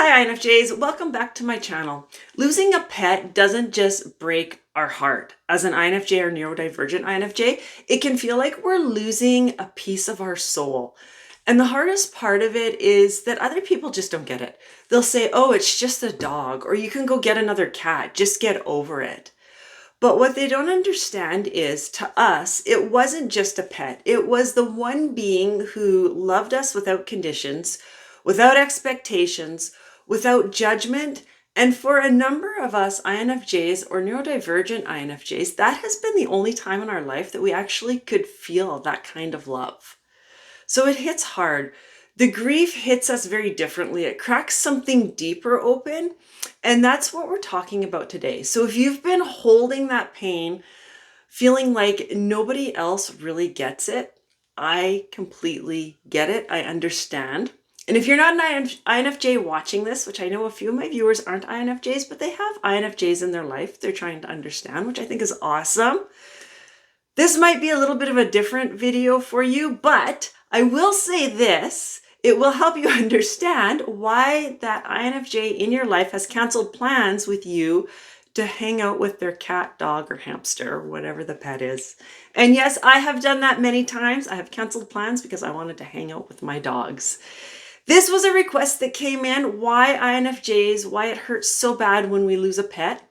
Hi INFJs, welcome back to my channel. Losing a pet doesn't just break our heart. As an INFJ or neurodivergent INFJ, it can feel like we're losing a piece of our soul. And the hardest part of it is that other people just don't get it. They'll say, oh, it's just a dog, or you can go get another cat, just get over it. But what they don't understand is, to us, it wasn't just a pet. It was the one being who loved us without conditions, without expectations, without judgment. And for a number of us INFJs or neurodivergent INFJs, that has been the only time in our life that we actually could feel that kind of love. So it hits hard. The grief hits us very differently. It cracks something deeper open. And that's what we're talking about today. So if you've been holding that pain, feeling like nobody else really gets it, I completely get it. I understand. And if you're not an INFJ watching this, which I know a few of my viewers aren't INFJs, but they have INFJs in their life they're trying to understand, which I think is awesome. This might be a little bit of a different video for you, but I will say this. It will help you understand why that INFJ in your life has canceled plans with you to hang out with their cat, dog, or hamster, or whatever the pet is. And yes, I have done that many times. I have canceled plans because I wanted to hang out with my dogs. This was a request that came in, why INFJs, why it hurts so bad when we lose a pet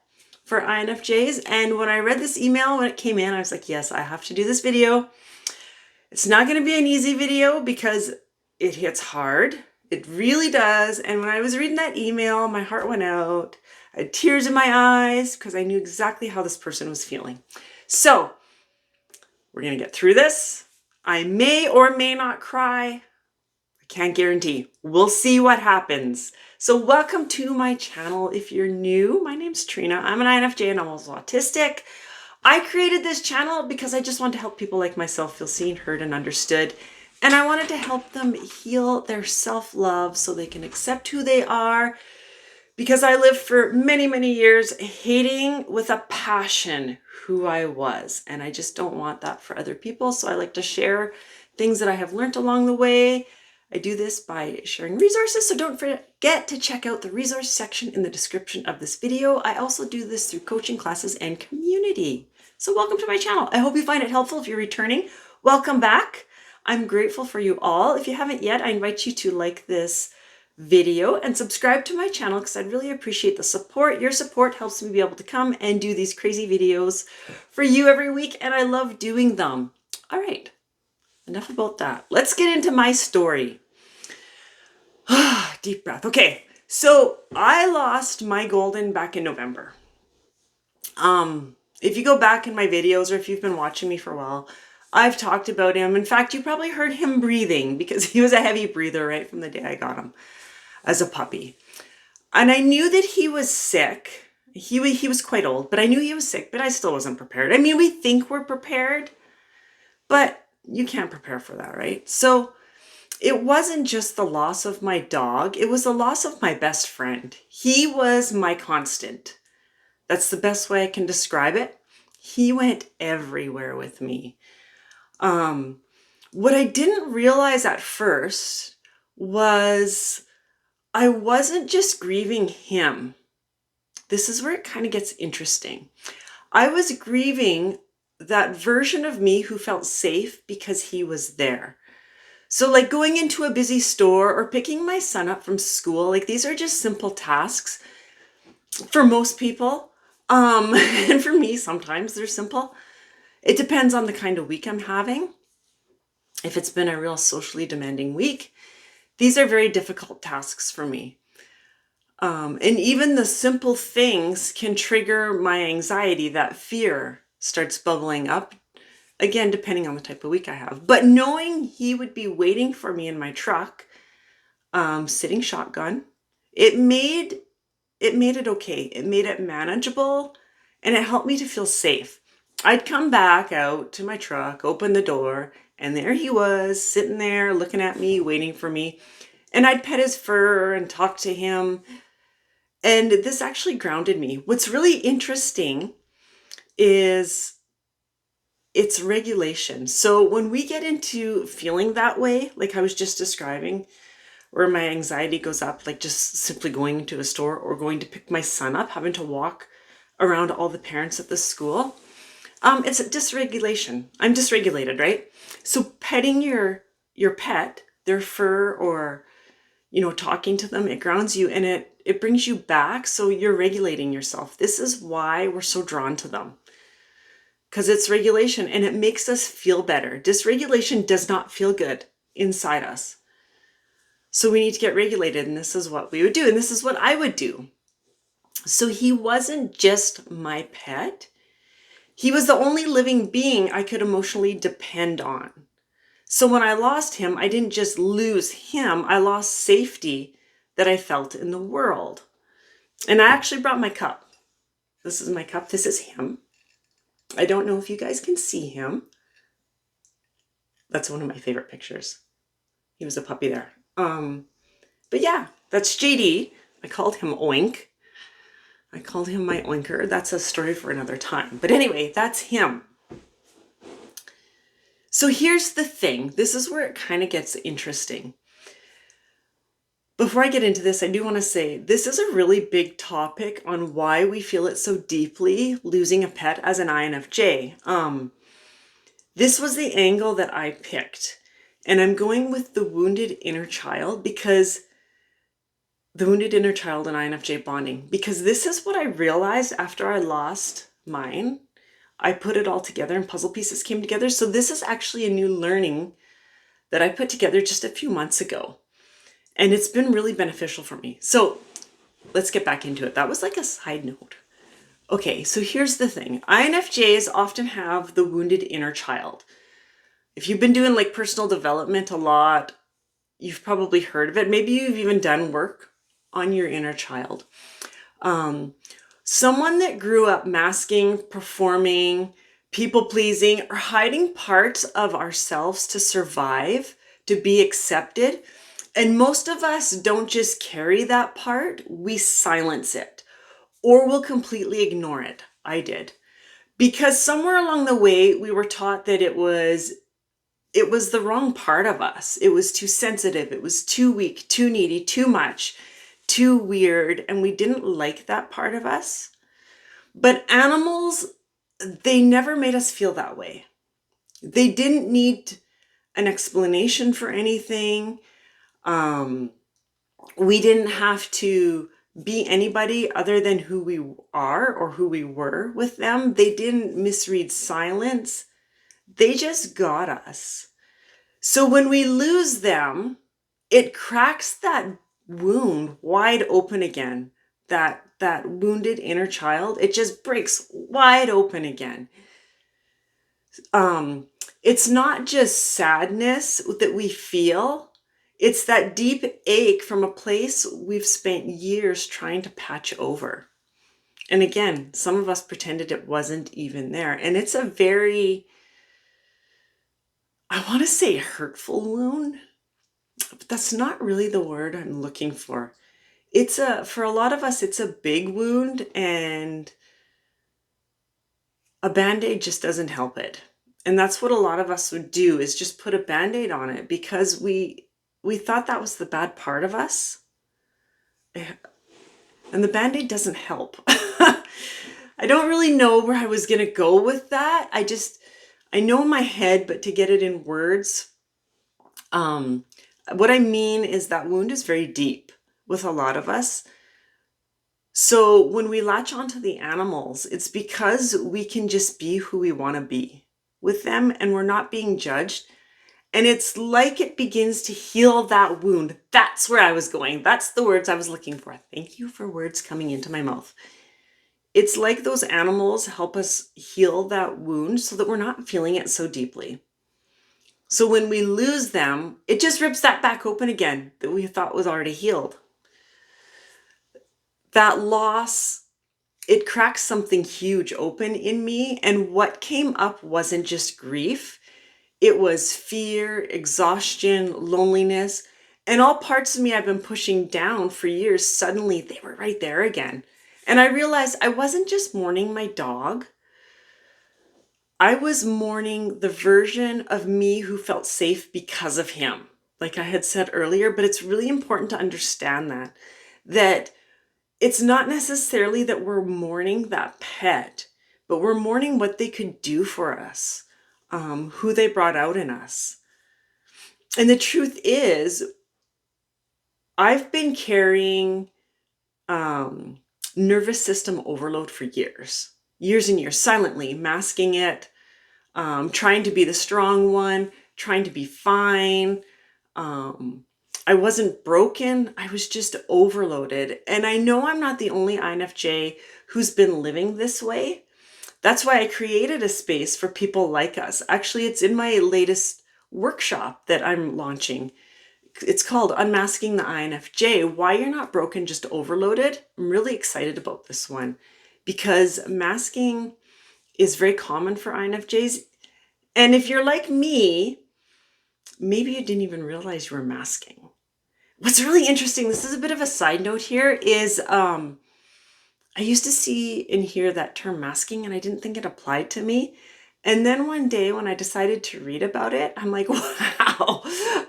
for INFJs. And when I read this email, when it came in, I was like, yes, I have to do this video. It's not going to be an easy video because it hits hard. It really does. And when I was reading that email, my heart went out. I had tears in my eyes because I knew exactly how this person was feeling. So we're going to get through this. I may or may not cry. I can't guarantee. We'll see what happens. So welcome to my channel. If you're new, my name's Trina. I'm an INFJ and I'm also autistic. I created this channel because I just want to help people like myself feel seen, heard, and understood. And I wanted to help them heal their self-love so they can accept who they are. Because I lived for many, many years hating with a passion who I was. And I just don't want that for other people. So I like to share things that I have learned along the way. I do this by sharing resources. So don't forget to check out the resource section in the description of this video. I also do this through coaching classes and community. So welcome to my channel. I hope you find it helpful. If you're returning, welcome back. I'm grateful for you all. If you haven't yet, I invite you to like this video and subscribe to my channel because I'd really appreciate the support. Your support helps me be able to come and do these crazy videos for you every week, and I love doing them. All right, enough about that. Let's get into my story. Deep breath. Okay, so I lost my golden back in November. If you go back in my videos or if you've been watching me for a while, I've talked about him. In fact, you probably heard him breathing because he was a heavy breather right from the day I got him as a puppy. And I knew that he was sick. He was quite old, but I knew he was sick, but I still wasn't prepared. I mean, we think we're prepared, but you can't prepare for that, right? So it wasn't just the loss of my dog. It was the loss of my best friend. He was my constant. That's the best way I can describe it. He went everywhere with me. What I didn't realize at first was I wasn't just grieving him. This is where it kind of gets interesting. I was grieving that version of me who felt safe because he was there. So like going into a busy store or picking my son up from school, like these are just simple tasks for most people. And for me, sometimes they're simple. It depends on the kind of week I'm having. If it's been a real socially demanding week, these are very difficult tasks for me. And even the simple things can trigger my anxiety. That fear starts bubbling up, again, depending on the type of week I have. But knowing he would be waiting for me in my truck, sitting shotgun, it made it okay. It made it manageable, and it helped me to feel safe. I'd come back out to my truck, open the door, and there he was sitting there looking at me, waiting for me. And I'd pet his fur and talk to him. And this actually grounded me. What's really interesting is it's regulation. So when we get into feeling that way, like I was just describing, where my anxiety goes up, like just simply going to a store or going to pick my son up, having to walk around all the parents at the school. It's a dysregulation. I'm dysregulated, right? So petting your pet, their fur, or talking to them, it grounds you and it brings you back. So you're regulating yourself. This is why we're so drawn to them, because it's regulation and it makes us feel better. Dysregulation does not feel good inside us. So we need to get regulated, and this is what we would do, and this is what I would do. So he wasn't just my pet. He was the only living being I could emotionally depend on. So when I lost him, I didn't just lose him, I lost safety that I felt in the world. And I actually brought my cup. This is my cup. This is him. I don't know if you guys can see him. That's one of my favorite pictures. He was a puppy there. But yeah, that's JD. I called him Oink. I called him my oinker. That's a story for another time. But anyway, that's him. So here's the thing. This is where it kind of gets interesting. Before I get into this, I do want to say this is a really big topic on why we feel it so deeply, losing a pet as an INFJ. This was the angle that I picked. And I'm going with the wounded inner child, because the wounded inner child and INFJ bonding, because this is what I realized after I lost mine. I put it all together and puzzle pieces came together. So this is actually a new learning that I put together just a few months ago. And it's been really beneficial for me. So let's get back into it. That was like a side note. Okay, so here's the thing. INFJs often have the wounded inner child. If you've been doing like personal development a lot, you've probably heard of it. Maybe you've even done work on your inner child. Someone that grew up masking, performing, people-pleasing, or hiding parts of ourselves to survive, to be accepted. And most of us don't just carry that part, we silence it, or we'll completely ignore it. I did. Because somewhere along the way, we were taught that it was the wrong part of us. It was too sensitive. It was too weak, too needy, too much, too weird. And we didn't like that part of us. But animals, they never made us feel that way. They didn't need an explanation for anything. We didn't have to be anybody other than who we are or who we were with them. They didn't misread silence. They just got us. So when we lose them, it cracks that wound wide open again. That wounded inner child, it just breaks wide open again. It's not just sadness that we feel. It's that deep ache from a place we've spent years trying to patch over. And again, some of us pretended it wasn't even there. And it's a very, I want to say hurtful wound, but that's not really the word I'm looking for. For a lot of us, it's a big wound, and a Band-Aid just doesn't help it. And that's what a lot of us would do, is just put a Band-Aid on it, because we thought that was the bad part of us. And the Band-Aid doesn't help. I don't really know where I was going to go with that. I know in my head, but to get it in words, what I mean is that wound is very deep with a lot of us. So when we latch onto the animals, it's because we can just be who we want to be with them, and we're not being judged. And it's like it begins to heal that wound. That's where I was going. That's the words I was looking for. Thank you for words coming into my mouth. It's like those animals help us heal that wound so that we're not feeling it so deeply. So when we lose them, it just rips that back open again that we thought was already healed. That loss, it cracks something huge open in me. And what came up wasn't just grief. It was fear, exhaustion, loneliness, and all parts of me I've been pushing down for years. Suddenly they were right there again. And I realized I wasn't just mourning my dog. I was mourning the version of me who felt safe because of him. like I had said earlier, but it's really important to understand that it's not necessarily that we're mourning that pet, but we're mourning what they could do for us, who they brought out in us. And the truth is, I've been carrying nervous system overload for years and years, silently masking it, trying to be the strong one, trying to be fine. I wasn't broken, I was just overloaded. And I know I'm not the only INFJ who's been living this way. That's why I created a space for people like us. Actually, it's in my latest workshop that I'm launching. It's called Unmasking the INFJ, Why You're Not Broken, Just Overloaded. I'm really excited about this one because masking is very common for INFJs. And if you're like me, maybe you didn't even realize you were masking. What's really interesting, this is a bit of a side note here, is I used to see and hear that term masking and I didn't think it applied to me. And then one day when I decided to read about it, I'm like, wow,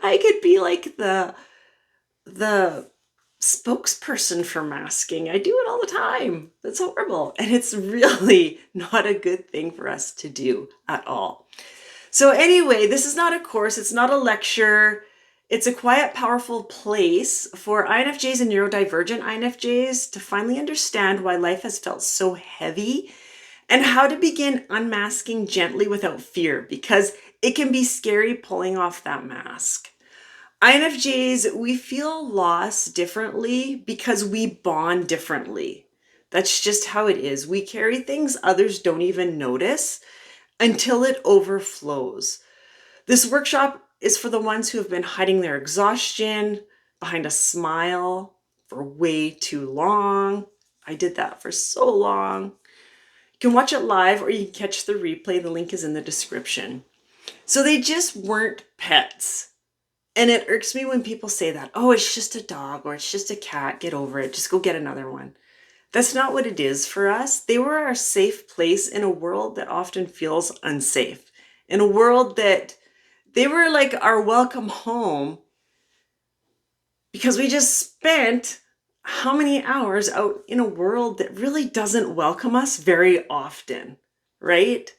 I could be like the spokesperson for masking. I do it all the time. That's horrible. And it's really not a good thing for us to do at all. So anyway, this is not a course. It's not a lecture. It's a quiet, powerful place for INFJs and neurodivergent INFJs to finally understand why life has felt so heavy and how to begin unmasking gently without fear, because it can be scary pulling off that mask. INFJs, we feel loss differently because we bond differently. That's just how it is. We carry things others don't even notice until it overflows. This workshop is for the ones who have been hiding their exhaustion behind a smile for way too long. I did that for so long. You can watch it live or you can catch the replay. The link is in the description. So they just weren't pets. And it irks me when people say that, oh, it's just a dog or it's just a cat. Get over it. Just go get another one. That's not what it is for us. They were our safe place in a world that often feels unsafe. In a world that they were like our welcome home because we just spent how many hours out in a world that really doesn't welcome us very often, right?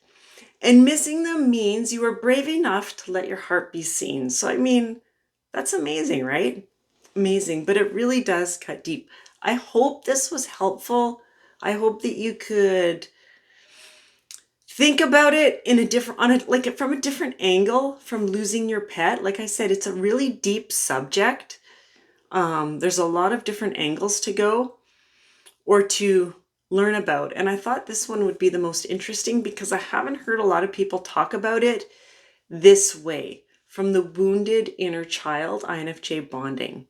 And missing them means you were brave enough to let your heart be seen. So, I mean, that's amazing, right? Amazing, but it really does cut deep. I hope this was helpful. I hope that you could think about it in a different, like from a different angle from losing your pet. Like I said, it's a really deep subject. There's a lot of different angles to go or to learn about. And I thought this one would be the most interesting because I haven't heard a lot of people talk about it this way, from the wounded inner child, INFJ bonding.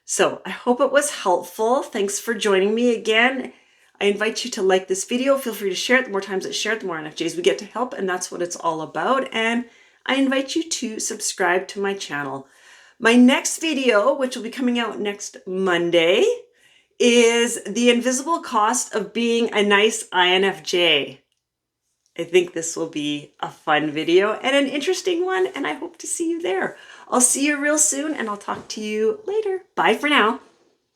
So I hope it was helpful. Thanks for joining me again. I invite you to like this video. Feel free to share it. The more times it's shared, the more INFJs we get to help, and that's what it's all about. And I invite you to subscribe to my channel. My next video, which will be coming out next Monday, is the invisible cost of being a nice INFJ. I think this will be a fun video and an interesting one, and I hope to see you there. I'll see you real soon, and I'll talk to you later. Bye for now.